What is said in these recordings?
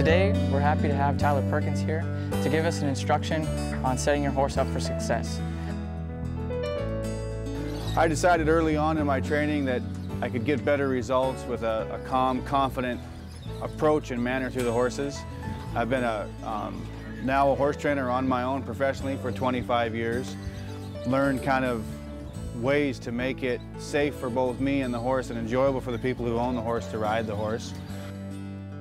Today, we're happy to have Tyler Perkins here to give us an instruction on setting your horse up for success. I decided early on in my training that I could get better results with a calm, confident approach and manner to the horses. I've been now a horse trainer on my own professionally for 25 years. Learned kind of ways to make it safe for both me and the horse and enjoyable for the people who own the horse to ride the horse.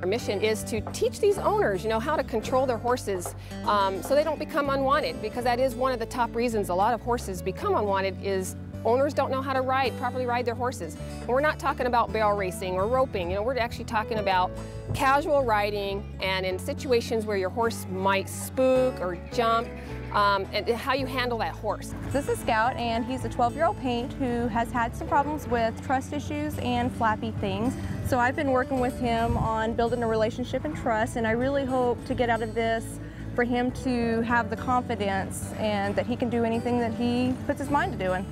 Our mission is to teach these owners, how to control their horses so they don't become unwanted, because that is one of the top reasons a lot of horses become unwanted is owners don't know how to properly ride their horses. And we're not talking about barrel racing or roping, we're actually talking about casual riding and in situations where your horse might spook or jump, and how you handle that horse. This is Scout, and he's a 12-year-old paint who has had some problems with trust issues and flappy things. So I've been working with him on building a relationship and trust, and I really hope to get out of this for him to have the confidence and that he can do anything that he puts his mind to doing.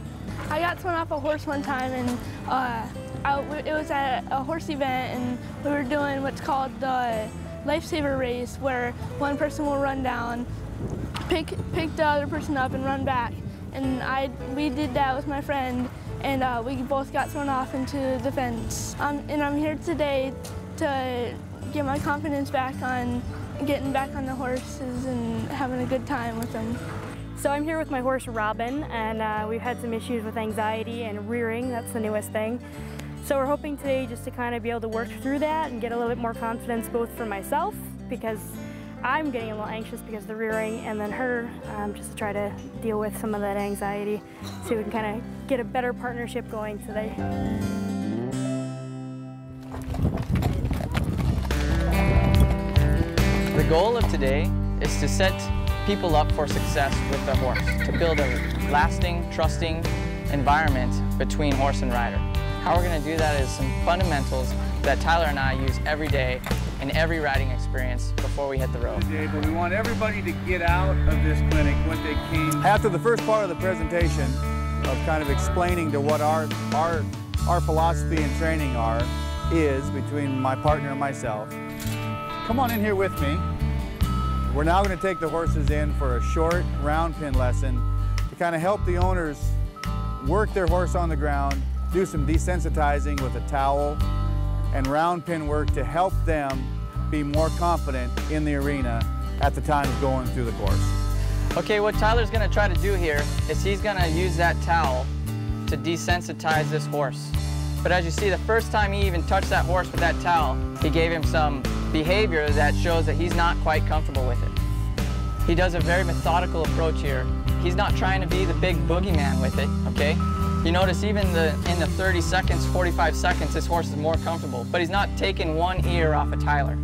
I got thrown off a horse one time, and it was at a horse event, and we were doing what's called the lifesaver race, where one person will run down, pick the other person up and run back. And we did that with my friend, and we both got thrown off into the fence. And I'm here today to get my confidence back on getting back on the horses and having a good time with them. So I'm here with my horse Robin, and we've had some issues with anxiety and rearing. That's the newest thing. So we're hoping today just to kind of be able to work through that and get a little bit more confidence both for myself, because I'm getting a little anxious because of the rearing, and then her, just to try to deal with some of that anxiety so we can kind of get a better partnership going today. The goal of today is to set people up for success with the horse, to build a lasting, trusting environment between horse and rider. How we're going to do that is some fundamentals that Tyler and I use every day in every riding experience before we hit the road. But we want everybody to get out of this clinic what they came. After the first part of the presentation of kind of explaining to what our philosophy and training is between my partner and myself, come on in here with me. We're now going to take the horses in for a short round pin lesson to kind of help the owners work their horse on the ground, do some desensitizing with a towel, and round pin work to help them be more confident in the arena at the time of going through the course. Okay, what Tyler's going to try to do here is he's going to use that towel to desensitize this horse. But as you see, the first time he even touched that horse with that towel, he gave him some behavior that shows that he's not quite comfortable with it. He does a very methodical approach here. He's not trying to be the big boogeyman with it, okay? You notice even in the 30 seconds, 45 seconds, this horse is more comfortable, but he's not taking one ear off of Tyler.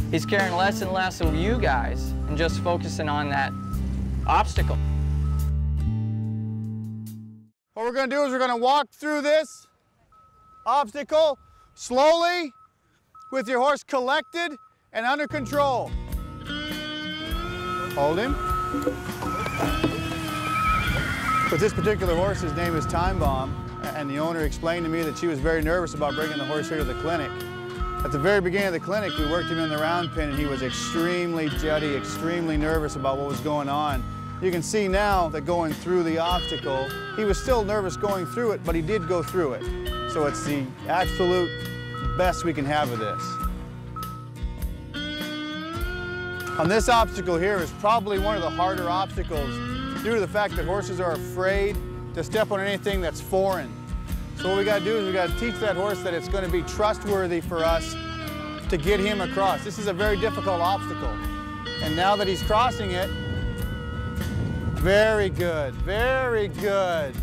He's caring less and less of you guys and just focusing on that obstacle. What we're going to do is we're going to walk through this obstacle slowly with your horse collected and under control. Hold him. With this particular horse, his name is Time Bomb, and the owner explained to me that she was very nervous about bringing the horse here to the clinic. At the very beginning of the clinic, we worked him in the round pin, and he was extremely juddy, extremely nervous about what was going on. You can see now that going through the obstacle, he was still nervous going through it, but he did go through it. So it's the absolute best we can have of this. On this obstacle here is probably one of the harder obstacles due to the fact that horses are afraid to step on anything that's foreign. So what we got to do is we got to teach that horse that it's going to be trustworthy for us to get him across. This is a very difficult obstacle. And now that he's crossing it, very good, very good.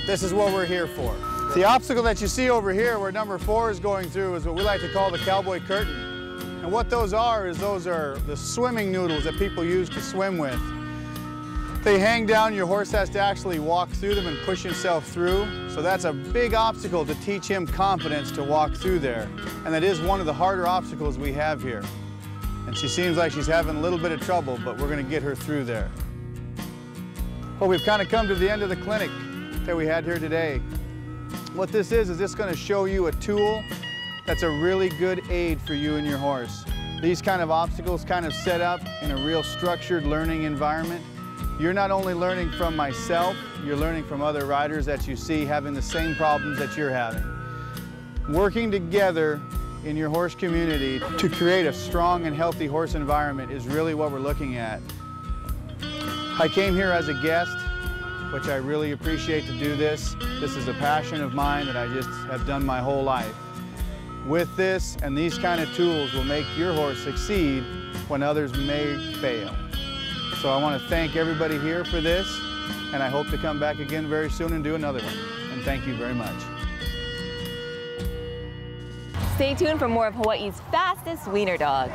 This is what we're here for. The obstacle that you see over here where number 4 is going through is what we like to call the cowboy curtain. And what those are the swimming noodles that people use to swim with. They hang down, your horse has to actually walk through them and push himself through. So that's a big obstacle to teach him confidence to walk through there. And that is one of the harder obstacles we have here. And she seems like she's having a little bit of trouble, but we're going to get her through there. Well, we've kind of come to the end of the clinic that we had here today. What this is this going to show you a tool that's a really good aid for you and your horse. These kind of obstacles kind of set up in a real structured learning environment. You're not only learning from myself, you're learning from other riders that you see having the same problems that you're having. Working together in your horse community to create a strong and healthy horse environment is really what we're looking at. I came here as a guest, which I really appreciate to do this. This is a passion of mine that I just have done my whole life. With this and these kind of tools will make your horse succeed when others may fail. So I want to thank everybody here for this, and I hope to come back again very soon and do another one. And thank you very much. Stay tuned for more of Hawaii's fastest wiener dogs.